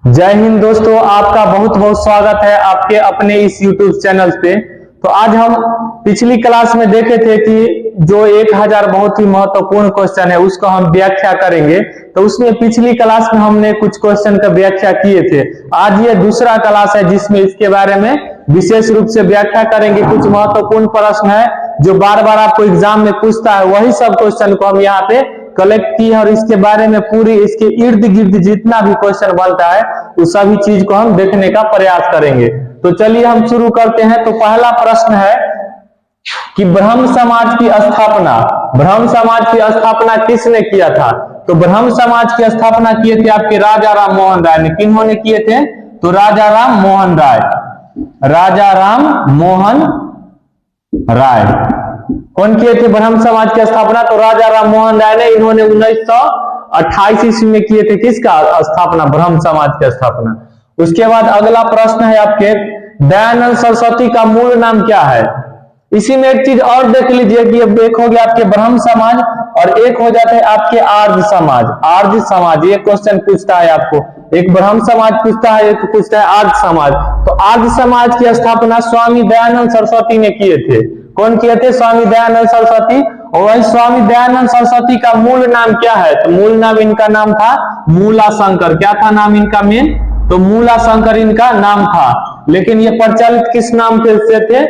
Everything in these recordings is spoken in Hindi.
जय हिंद दोस्तों, आपका बहुत बहुत स्वागत है आपके अपने इस YouTube चैनल पे। तो आज हम पिछली क्लास में देखे थे कि जो 1000 बहुत ही महत्वपूर्ण क्वेश्चन है उसको हम व्याख्या करेंगे। तो उसमें पिछली क्लास में हमने कुछ क्वेश्चन का व्याख्या किए थे। आज ये दूसरा क्लास है जिसमें इसके बारे में विशेष रूप से व्याख्या करेंगे। कुछ महत्वपूर्ण प्रश्न है जो बार बार आपको एग्जाम में पूछता है, वही सब क्वेश्चन को हम यहाँ पे कलेक्ट की है और इसके बारे में पूरी इसके इर्द गिर्द जितना भी क्वेश्चन बनता है उस सभी चीज को हम देखने का प्रयास करेंगे। तो चलिए हम शुरू करते हैं। तो पहला प्रश्न है कि ब्रह्म समाज की स्थापना किसने किया था? तो ब्रह्म समाज की स्थापना किए थे आपके राजा राम मोहन राय ने। किन्होंने किए थे? तो राजा राम मोहन राय। कौन किए थे ब्रह्म समाज की स्थापना? तो राजा राम मोहन राय ने। इन्होंने 1928 ईस्वी में किए थे किसका स्थापना? ब्रह्म समाज की स्थापना। उसके बाद अगला प्रश्न है आपके, दयानंद सरस्वती का मूल नाम क्या है? इसी में एक चीज और देख लीजिए कि अब एक हो गया आपके ब्रह्म समाज और एक हो जाता है आपके आर्य समाज। ये क्वेश्चन पूछता है आपको, एक ब्रह्म समाज पूछता है, एक पूछता है आर्य समाज। तो आर्य समाज की स्थापना स्वामी दयानंद सरस्वती ने किए थे। कौन किए थे? स्वामी दयानंद सरस्वती। और वही स्वामी दयानंद सरस्वती का मूल नाम क्या है? तो मूल नाम इनका नाम था मूलाशंकर। क्या था नाम इनका मेन? तो मूलाशंकर इनका नाम था। लेकिन ये प्रचलित किस नाम से थे?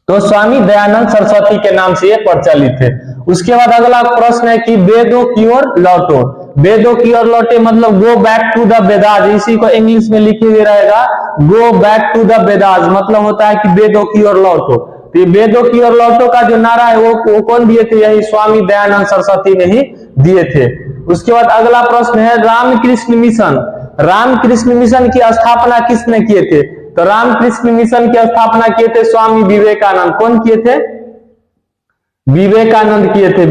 तो स्वामी दयानंद सरस्वती के नाम से ये प्रचलित थे। उसके बाद अगला प्रश्न है कि वेदों की ओर लौटो। वेदों की ओर लौटे मतलब go back to the Vedas. इसी को इंग्लिश में लिखे हुए रहेगा go back to the Vedas. मतलब होता है कि वेदों की ओर लौटो। तो वेदों की ओर लौटो का जो नारा है वो कौन दिए थे? यही स्वामी दयानंद सरस्वती ने ही दिए थे। उसके बाद अगला प्रश्न है रामकृष्ण मिशन की स्थापना किसने किए थे? तो रामकृष्ण मिशन की स्थापना किए थे स्वामी विवेकानंद। कौन किए थे? विवेकानंद किए थे।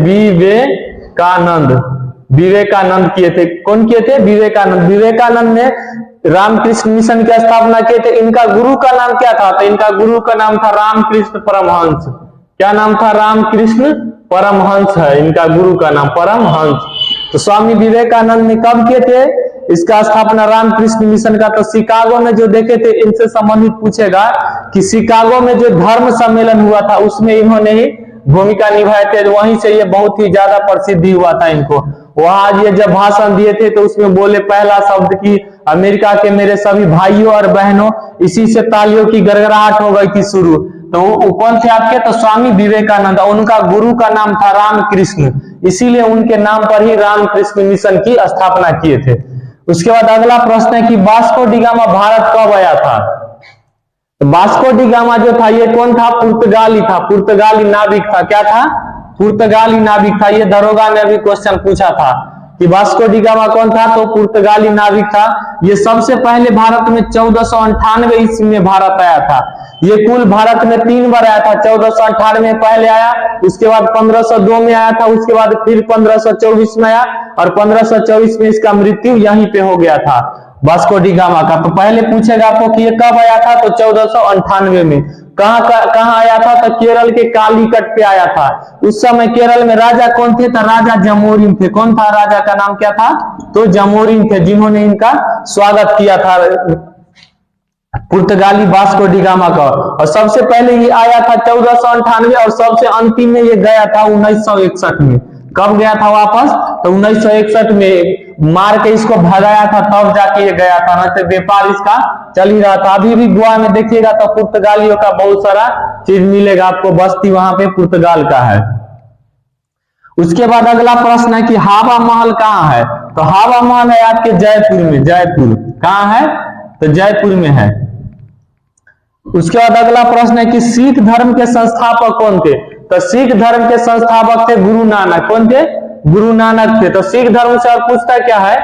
विवेकानंद किए थे। कौन किए थे? विवेकानंद ने रामकृष्ण मिशन की स्थापना किए थे। इनका गुरु का नाम क्या था? तो इनका गुरु का नाम था रामकृष्ण परमहंस। क्या नाम था? रामकृष्ण परमहंस है इनका गुरु का नाम, परमहंस। तो स्वामी विवेकानंद ने कब किए थे इसका स्थापना रामकृष्ण मिशन का? तो शिकागो में जो देखे थे, इनसे संबंधित पूछेगा कि शिकागो में जो धर्म सम्मेलन हुआ था उसमें इन्होंने ही भूमिका निभाए थे। वहीं से ये बहुत ही ज्यादा प्रसिद्धि हुआ था इनको। वहां ये जब भाषण दिए थे तो उसमें बोले पहला शब्द की अमेरिका के मेरे सभी भाइयों और बहनों, इसी से तालियों की गड़गड़ाहट हो गई थी शुरू। तो वो कौन थे आपके? तो स्वामी विवेकानंद। उनका गुरु का नाम था रामकृष्ण, इसीलिए उनके नाम पर ही रामकृष्ण मिशन की स्थापना किए थे। उसके बाद अगला प्रश्न है कि वास्को डी गामा भारत कब आया था? तो वास्को डी गामा जो था ये कौन था? पुर्तगाली था, पुर्तगाली नाविक था। क्या था? पुर्तगाली नाविक था। ये दरोगा में भी क्वेश्चन पूछा था कि वास्को डी गामा कौन था? तो पुर्तगाली नाविक था। ये सबसे पहले भारत में 1498 ईस्वी में भारत आया था। ये कुल भारत में 3 बार आया था। 1498 में पहले आया, उसके बाद 1502 में आया था, उसके बाद फिर 1524 में आया और 1524 में इसका मृत्यु यहीं पे हो गया था वास्को डी गामा का। तो पहले पूछेगा आपको कि ये कब आया था? तो 1498 में। कहाँ आया था? तो केरल के कालीकट पे आया था। उस समय केरल में राजा कौन थे? तो राजा जमोरिन थे। कौन था? राजा का नाम क्या था? तो जमोरिन थे, जिन्होंने इनका स्वागत किया था पुर्तगाली वास्को डी गामा का। और सबसे पहले ये आया था 1498 और सबसे अंतिम में ये गया था 1961 में। कब गया था वापस? तो 1961 में मार के इसको भगाया था, तब जाके ये गया था। न तो व्यापार इसका चल ही रहा था। अभी भी गोवा में देखिएगा तो पुर्तगालियों का बहुत सारा चीज मिलेगा आपको, बस्ती वहां पे पुर्तगाल का है। उसके बाद अगला प्रश्न है कि हवा महल कहाँ है? तो हवा महल है आपके जयपुर में। जयपुर कहाँ है? तो जयपुर में है। उसके बाद अगला प्रश्न है कि सिख धर्म के संस्थापक कौन थे? तो सिख धर्म के संस्थापक थे गुरु नानक। कौन थे? गुरु नानक थे। तो सिख धर्म से आप पूछता क्या है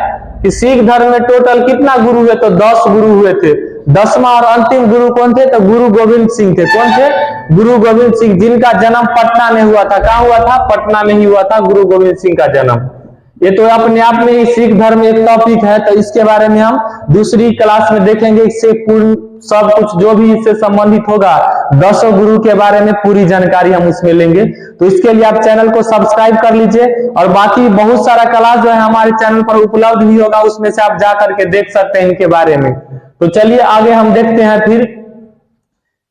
कि सिख धर्म में टोटल कितना गुरु हुए? तो 10 गुरु हुए थे। 10वां और अंतिम गुरु कौन थे? तो गुरु गोविंद सिंह थे। कौन थे? गुरु गोविंद सिंह, जिनका जन्म पटना में हुआ था। कहाँ हुआ था? पटना में ही हुआ था गुरु गोविंद सिंह का जन्म। ये तो अपने आप में ही सिख धर्म एक टॉपिक है, तो इसके बारे में हम दूसरी क्लास में देखेंगे। इससे पूर्ण सब कुछ जो भी इससे संबंधित होगा, 10 गुरु के बारे में पूरी जानकारी हम उसमें लेंगे। तो इसके लिए आप चैनल को सब्सक्राइब कर लीजिए, और बाकी बहुत सारा क्लास जो है हमारे चैनल पर उपलब्ध भी होगा, उसमें से आप जा करके देख सकते हैं इनके बारे में। तो चलिए आगे हम देखते हैं फिर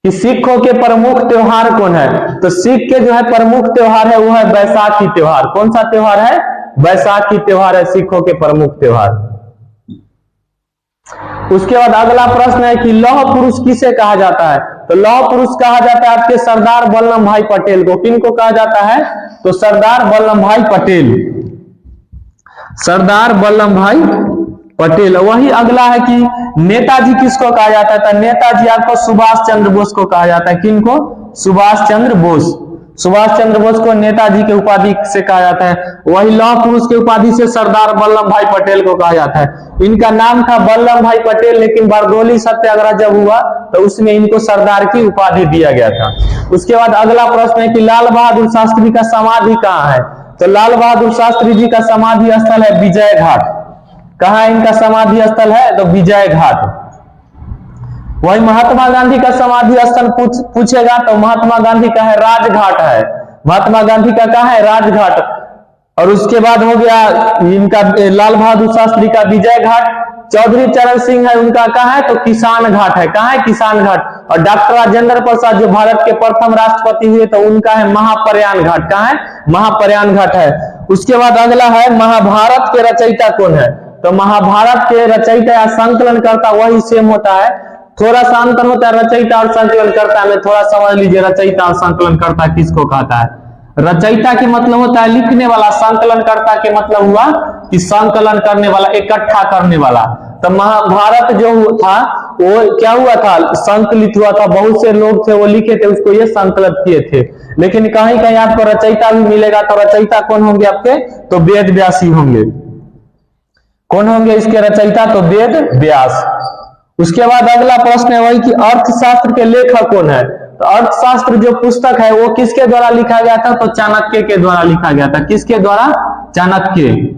कि सिखों के प्रमुख त्योहार कौन है। तो सिख के जो है प्रमुख त्योहार है वो है बैसाखी त्योहार। कौन सा त्योहार है? बैसाखी त्योहार है सिखों के प्रमुख त्योहार। उसके बाद अगला प्रश्न है कि लौह पुरुष किसे कहा जाता है। तो लौह पुरुष कहा जाता है आपके सरदार वल्लभ भाई पटेल को। किनको कहा जाता है? तो सरदार वल्लभ भाई पटेल, सरदार वल्लभ भाई पटेल। वही अगला है कि नेताजी किसको कहा जाता है। तो नेताजी आपको सुभाष चंद्र बोस को कहा जाता है। किनको? सुभाष चंद्र बोस। सुभाष चंद्र बोस को नेताजी के उपाधि से कहा जाता है। वही लौह पुरुष के उपाधि से सरदार वल्लभ भाई पटेल को कहा जाता है। इनका नाम था वल्लभ भाई पटेल, लेकिन बारडोली सत्याग्रह जब हुआ तो उसमें इनको सरदार की उपाधि दिया गया था। उसके बाद अगला प्रश्न है कि लाल बहादुर शास्त्री का समाधि कहाँ है। तो लाल बहादुर शास्त्री जी का समाधि स्थल है विजय घाट। कहाँ इनका समाधि स्थल है? तो विजय घाट। वही महात्मा गांधी का समाधि स्थल पूछेगा तो महात्मा गांधी का है राजघाट है। महात्मा गांधी का कहाँ है? राजघाट। और उसके बाद हो गया इनका लाल बहादुर शास्त्री का विजय घाट। चौधरी चरण सिंह है उनका कहाँ है? तो किसान घाट है। कहाँ है? किसान घाट। और डॉक्टर राजेंद्र प्रसाद जो भारत के प्रथम राष्ट्रपति हुए तो उनका है महाप्रयाण घाट। कहाँ है? महाप्रयाण घाट है। उसके बाद अगला है महाभारत के रचयिता कौन है। तो महाभारत के रचयिता या संकलनकर्ता वही सेम होता है, थोड़ा सा अंतर होता है रचयिता और संकलनकर्ता में। थोड़ा समझ लीजिए रचयिता और संकलनकर्ता किसको कहता है। रचयिता के मतलब होता है लिखने वाला, संकलनकर्ता के मतलब हुआ कि संकलन करने वाला, इकट्ठा करने वाला। तो महाभारत जो था वो क्या हुआ था? संकलित हुआ था, बहुत से लोग थे वो लिखे थे उसको, ये संकलित किए थे। लेकिन कहीं कहीं आपको रचयिता भी मिलेगा, तो रचयिता कौन होंगे आपके? तो वेद व्यासी होंगे। कौन होंगे इसके रचयिता? तो वेद व्यास। उसके बाद अगला प्रश्न है वही कि अर्थशास्त्र के लेखक कौन है। तो अर्थशास्त्र जो पुस्तक है वो किसके द्वारा लिखा गया था? तो चाणक्य के द्वारा लिखा गया था। किसके द्वारा? चाणक्य।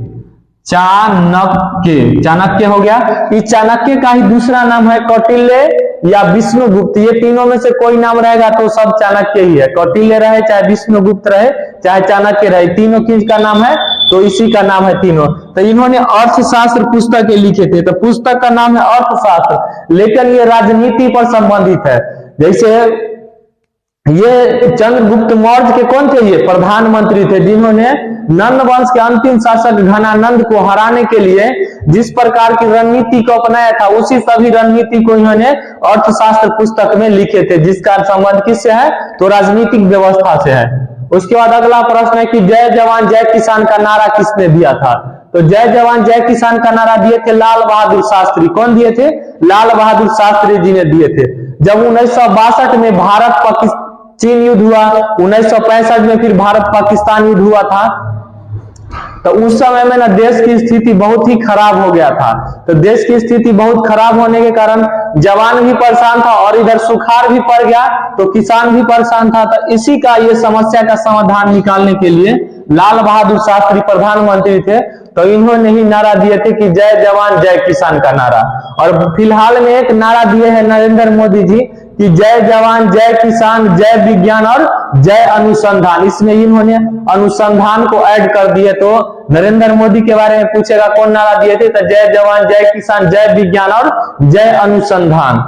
चाणक्य, चाणक्य हो गया। इस चाणक्य का ही दूसरा नाम है कौटिल्य या विष्णुगुप्त। ये तीनों में से कोई नाम रहेगा तो सब चाणक्य ही है। कौटिल्य रहे, चाहे विष्णुगुप्त रहे, चाहे चाणक्य रहे, तीनों किसका नाम है? तो इसी का नाम है तीनों। तो इन्होंने अर्थशास्त्र पुस्तकें लिखे थे। तो पुस्तक का नाम है अर्थशास्त्र, लेकिन ये राजनीति पर संबंधित है। जैसे ये चंद्रगुप्त मौर्य के कौन थे? ये प्रधानमंत्री थे, जिन्होंने नंद वंश के अंतिम शासक घनानंद को हराने के लिए जिस प्रकार की रणनीति को अपनाया था, उसी सभी रणनीति को इन्होंने अर्थशास्त्र पुस्तक में लिखे थे, जिसका संबंध किससे है? तो राजनीतिक व्यवस्था से है। उसके बाद अगला प्रश्न है कि जय जवान जय किसान का नारा किसने दिया था। तो जय जवान जय किसान का नारा दिए थे लाल बहादुर शास्त्री। कौन दिए थे? लाल बहादुर शास्त्री जी ने दिए थे। जब 1962 में भारत चीन युद्ध हुआ, 1965 में फिर भारत पाकिस्तान युद्ध हुआ था, तो उस समय में ना देश की स्थिति बहुत ही खराब हो गया था। तो देश की स्थिति बहुत खराब होने के कारण जवान भी परेशान था और इधर सुखाड़ भी पड़ गया, तो किसान भी परेशान था। तो इसी का ये समस्या का समाधान निकालने के लिए लाल बहादुर शास्त्री प्रधानमंत्री थे, तो इन्होंने ही नारा दिए थे कि जय जवान जय किसान का नारा। और फिलहाल में एक नारा दिए हैं नरेंद्र मोदी जी कि जय जवान जय किसान जय विज्ञान और जय अनुसंधान। इसमें इन्होंने अनुसंधान को ऐड कर दिए। तो नरेंद्र मोदी के बारे में पूछेगा कौन नारा दिए थे, तो जय जवान जय किसान जय विज्ञान और जय अनुसंधान।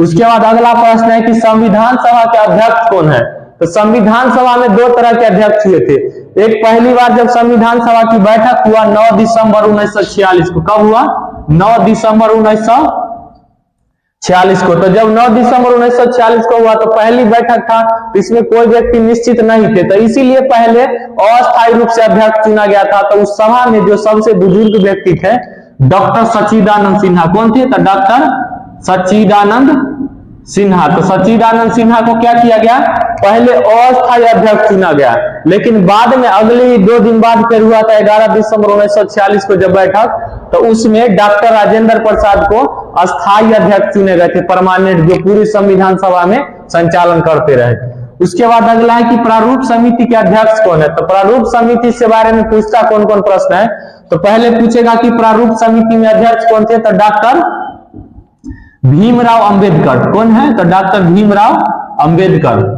उसके बाद अगला प्रश्न है कि संविधान सभा के अध्यक्ष कौन है। तो संविधान सभा में दो तरह के अध्यक्ष हुए थे। एक पहली बार जब संविधान सभा की बैठक हुआ 9 दिसंबर 1946 को। कब हुआ? 9 दिसंबर 1946 को। तो जब 9 दिसंबर 1946 को हुआ तो पहली बैठक था, इसमें कोई व्यक्ति निश्चित नहीं थे, तो इसीलिए पहले अस्थायी रूप से अध्यक्ष चुना गया था। तो उस सभा में जो सबसे बुजुर्ग व्यक्ति थे डॉक्टर सच्चिदानंद सिन्हा। कौन थे? तो डॉक्टर सच्चिदानंद सिन्हा। तो सच्चिदानंद सिन्हा को क्या किया गया? पहले अस्थायी अध्यक्ष चुना गया, लेकिन बाद में अगले ही 2 दिन बाद फिर हुआ था 11 दिसंबर 1946 को जब बैठक, तो उसमें डॉक्टर राजेंद्र प्रसाद को अस्थायी अध्यक्ष चुने गए थे, परमानेंट, जो पूरी संविधान सभा में संचालन करते रहे। उसके बाद अगला है कि प्रारूप समिति के अध्यक्ष कौन है। तो प्रारूप समिति के बारे में पूछता कौन कौन प्रश्न है, तो पहले पूछेगा कि प्रारूप समिति में अध्यक्ष कौन थे, तो डॉक्टर भीमराव अंबेडकर। कौन है, तो डॉक्टर भीमराव अंबेडकर।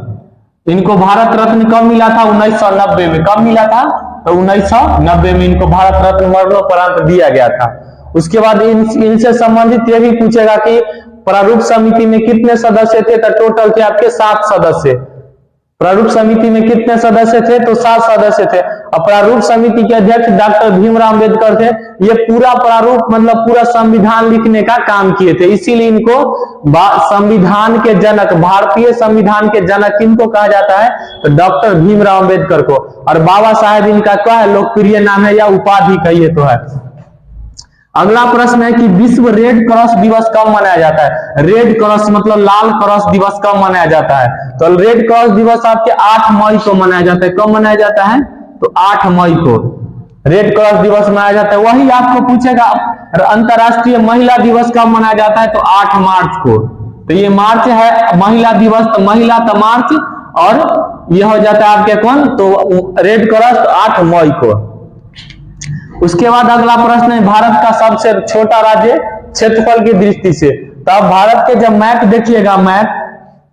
इनको भारत रत्न कब मिला था, 1990 में। कब मिला था, तो 1990 में इनको भारत रत्न मरणोपरांत दिया गया था। उसके बाद इनसे संबंधित ये भी पूछेगा कि प्रारूप समिति में कितने सदस्य थे, तो टोटल थे आपके 7 सदस्य। प्रारूप समिति में कितने सदस्य थे, तो 7 सदस्य थे। और प्रारूप समिति के अध्यक्ष डॉक्टर भीमराव अंबेडकर थे। ये पूरा प्रारूप मतलब पूरा संविधान लिखने का काम किए थे, इसीलिए इनको संविधान के जनक, भारतीय संविधान के जनक किनको कहा जाता है, तो डॉक्टर भीमराव अंबेडकर को। और बाबा साहेब इनका क्या है, लोकप्रिय नाम है या उपाधि कहिए तो है। अगला प्रश्न है कि विश्व रेड क्रॉस दिवस कब मनाया जाता है। रेड क्रॉस मतलब लाल क्रॉस दिवस कब मनाया जाता है, तो रेड क्रॉस दिवस आपके 8 मई को मनाया जाता है। कब मनाया जाता है, तो 8 मई को रेड क्रॉस दिवस मनाया जाता है। वही आपको पूछेगा अंतरराष्ट्रीय महिला दिवस कब मनाया जाता है, तो 8 मार्च को। तो ये मार्च है महिला दिवस, तो महिला तो मार्च, और यह हो जाता है आपके कौन, तो रेड क्रॉस 8 मई को। उसके बाद अगला प्रश्न है भारत का सबसे छोटा राज्य क्षेत्रफल की दृष्टि से। तो आप भारत के जब मैप देखिएगा, मैप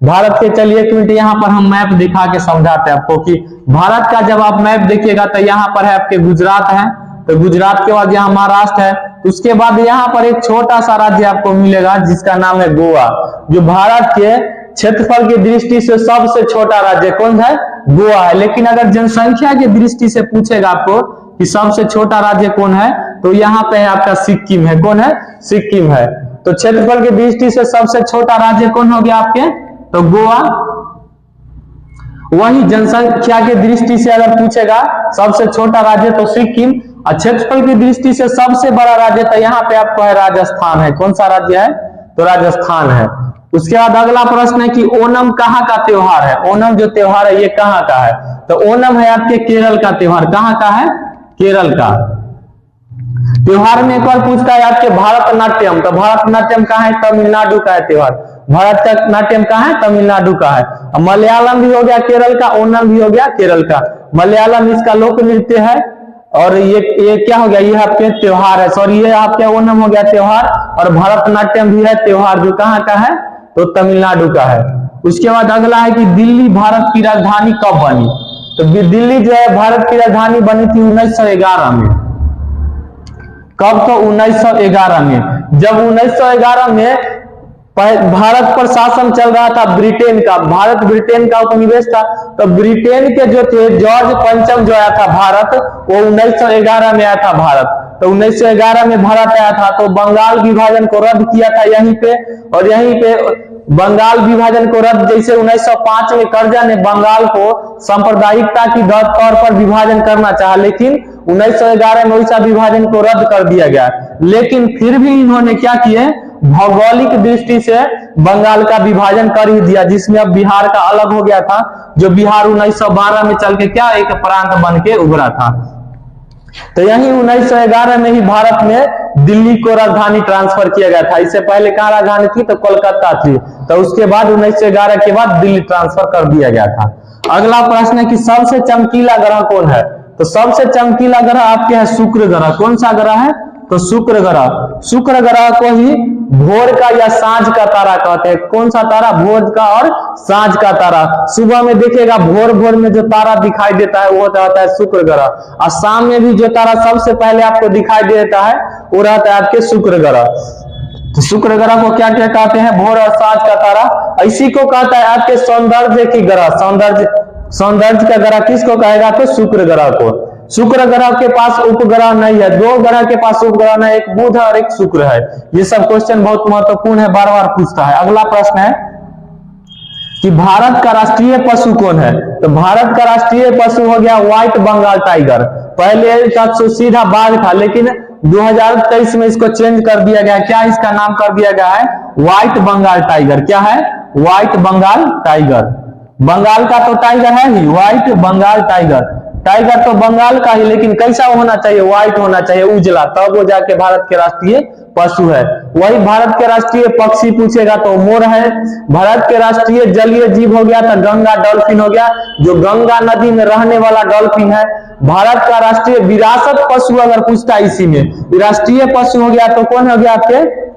भारत के, चलिए एक मिनट यहाँ पर हम मैप दिखा के समझाते हैं आपको कि भारत का जब आप मैप देखिएगा तो यहाँ पर है आपके गुजरात है, तो गुजरात के बाद यहाँ महाराष्ट्र है। उसके बाद यहाँ पर एक छोटा सा राज्य आपको मिलेगा जिसका नाम है गोवा, जो भारत के क्षेत्रफल की दृष्टि से सबसे छोटा राज्य कौन है, गोवा है। लेकिन अगर जनसंख्या की दृष्टि से पूछेगा आपको कि सबसे छोटा राज्य कौन है, तो यहाँ पे है आपका सिक्किम है। कौन है, सिक्किम है। तो क्षेत्रफल की दृष्टि से सबसे छोटा राज्य कौन हो गया आपके, तो गोवा। वही जनसंख्या की दृष्टि से अगर पूछेगा सबसे छोटा राज्य तो सिक्किम, और क्षेत्रफल की दृष्टि से सबसे बड़ा राज्य तो यहाँ पे आपको है राजस्थान है। कौन सा राज्य है, तो राजस्थान है। उसके बाद अगला प्रश्न है कि ओणम कहाँ का त्योहार है। ओणम जो त्योहार है ये कहाँ का है, तो ओणम है आपके केरल का त्योहार। कहाँ का है, केरल का। त्योहार में एक बार पूछता है आपके भारतनाट्यम, तो भारतनाट्यम कहाँ है, तमिलनाडु का है त्योहार। भारतनाट्यम कहाँ है, तमिलनाडु का है। मलयालम भी हो गया केरल का, ओणम भी हो गया केरल का। मलयालम इसका लोक नृत्य है, और ये क्या हो गया, ये आपके त्योहार है, सॉरी ये आपके ओणम हो गया त्योहार, और भारतनाट्यम भी है त्योहार, जो कहाँ का है, तो तमिलनाडु का है। उसके बाद अगला है कि दिल्ली भारत की राजधानी कब बनी। तो दिल्ली जो है भारत की राजधानी बनी थी 1911 में। कब, तो 1911 में। जब 1911 में भारत पर शासन चल रहा था ब्रिटेन का, भारत ब्रिटेन का उपनिवेश था, तो ब्रिटेन के जो थे जॉर्ज पंचम जो आया था भारत, वो 1911 में आया था भारत। तो 1911 में भारत आया था, तो बंगाल विभाजन को रद्द किया था यहीं पे, और यहीं पे बंगाल विभाजन को रद्द, जैसे 1905 में कर्जा ने बंगाल को सांप्रदायिकता की तौर पर विभाजन करना चाहा, लेकिन 1911 में वैसा विभाजन को रद्द कर दिया गया। लेकिन फिर भी इन्होंने क्या किए, भौगोलिक दृष्टि से बंगाल का विभाजन कर ही दिया, जिसमें अब बिहार का अलग हो गया था, जो बिहार 1912 में चल के क्या एक प्रांत बन के उभरा था। तो यही 1911 में ही भारत में दिल्ली को राजधानी ट्रांसफर किया गया था। इससे पहले कहाँ राजधानी थी, तो कोलकाता थी, तो उसके बाद 1911 के बाद दिल्ली ट्रांसफर कर दिया गया था। अगला प्रश्न है कि सबसे चमकीला ग्रह कौन है। तो सबसे चमकीला ग्रह आपके है शुक्र ग्रह। कौन सा ग्रह है, तो शुक्र ग्रह। शुक्र ग्रह को ही भोर का या सांझ का तारा कहते हैं। कौन सा तारा, भोर का और सांझ का तारा। सुबह में देखिएगा भोर भोर में जो तारा दिखाई देता है वो रहता है शुक्र ग्रह, और शाम में भी जो तारा सबसे पहले आपको दिखाई देता है वो रहता है आपके शुक्र ग्रह। तो शुक्र ग्रह को क्या क्या कहते हैं, भोर और सांझ का तारा। इसी को कहता है आपके सौंदर्य की ग्रह। सौंदर्य का ग्रह किसको कहेगा, तो शुक्र ग्रह को। शुक्र ग्रह के पास उपग्रह नहीं है, 2 ग्रह के पास उपग्रह नहीं, एक बुध और एक शुक्र है। ये सब क्वेश्चन बहुत महत्वपूर्ण है, बार बार पूछता है। अगला प्रश्न है कि भारत का राष्ट्रीय पशु कौन है। तो भारत का राष्ट्रीय पशु हो गया व्हाइट बंगाल टाइगर। पहले का सीधा बाघ था, लेकिन 2023 में इसको चेंज कर दिया गया। क्या इसका नाम कर दिया गया है, व्हाइट बंगाल टाइगर। क्या है, व्हाइट बंगाल टाइगर। बंगाल का तो टाइगर है ही, व्हाइट बंगाल टाइगर। टाइगर तो बंगाल का ही, लेकिन कैसा होना चाहिए? व्हाइट होना चाहिए, उजला, तब वो जाके भारत के राष्ट्रीय पशु है। वही भारत के राष्ट्रीय पक्षी पूछेगा तो मोर है। भारत के राष्ट्रीय जलीय जीव हो गया तो गंगा डॉल्फिन हो गया, जो गंगा नदी में रहने वाला डॉल्फिन है। भारत का राष्ट्रीय विरासत पशु अगर पूछता है इसी में, राष्ट्रीय पशु हो गया तो कौन हो गया आपके?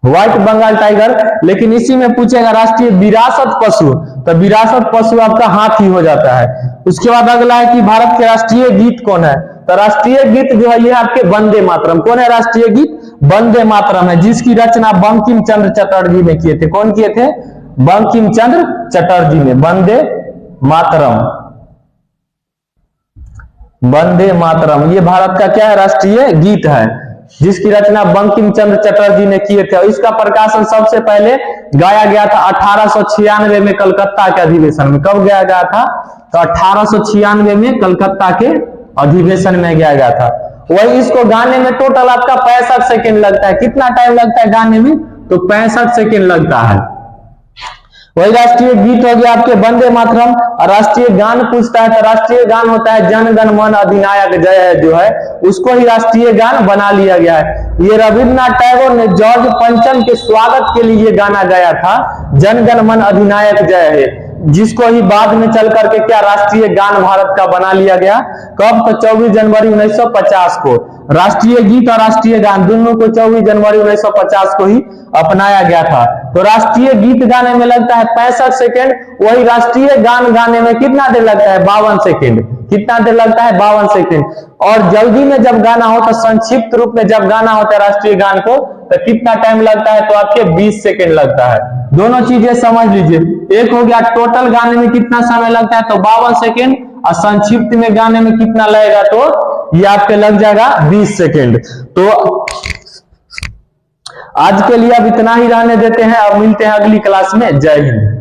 White Bengal tiger. लेकिन इसी में पूछेगा राष्ट्रीय विरासत पशु, तो विरासत पशु आपका हाथी हो जाता है। उसके बाद अगला है कि भारत के राष्ट्रीय गीत कौन है? तो राष्ट्रीय गीत जो है ये आपके वंदे मातरम। कौन है राष्ट्रीय गीत? वंदे मातरम है, जिसकी रचना बंकिम चंद्र चटर्जी ने किए थे। कौन किए थे? बंकिम चंद्र चटर्जी ने। वंदे मातरम, वंदे मातरम ये भारत का क्या है? राष्ट्रीय गीत है, जिसकी रचना बंकिम चंद्र चटर्जी ने किए थे। और इसका प्रकाशन सबसे पहले गाया गया था 1896 में कलकत्ता के अधिवेशन में। कब गाया गया था? तो 1896 में कलकत्ता के अधिवेशन में गाया गया था। वही इसको गाने में टोटल आपका 65 सेकेंड लगता है। कितना टाइम लगता है गाने में? तो 65 सेकेंड लगता है। वही राष्ट्रीय गीत हो गया आपके वंदे मातरम। और राष्ट्रीय गान पूछता है तो राष्ट्रीय गान होता है जन गण मन अधिनायक जय है, जो है उसको ही राष्ट्रीय गान बना लिया गया है। ये रविन्द्रनाथ टैगोर ने जॉर्ज पंचम के स्वागत के लिए ये गाना गाया था, जन गण मन अधिनायक जय है, जिसको ही बाद में चल करके क्या राष्ट्रीय गान भारत का बना लिया गया। कब? तो 24 जनवरी 1950 को। राष्ट्रीय गीत और राष्ट्रीय गान दोनों को 24 जनवरी 1950 को ही अपनाया गया था। तो राष्ट्रीय गीत गाने में लगता है 65 सेकेंड, वही राष्ट्रीय गान गाने में कितना देर लगता है? 52 सेकेंड। कितना देर लगता है? 52 सेकेंड। और जल्दी में जब गाना हो तो संक्षिप्त रूप में जब गाना होता है राष्ट्रीय गान को तो कितना टाइम लगता है? तो आपके 20 सेकेंड लगता है। दोनों चीजें समझ लीजिए। एक हो गया टोटल गाने में कितना समय लगता है, तो 52 सेकेंड, और संक्षिप्त में गाने में कितना लगेगा, तो ये आपके लग जाएगा 20 सेकेंड। तो आज के लिए अब इतना ही रहने देते हैं। अब मिलते हैं अगली क्लास में। जय हिंद।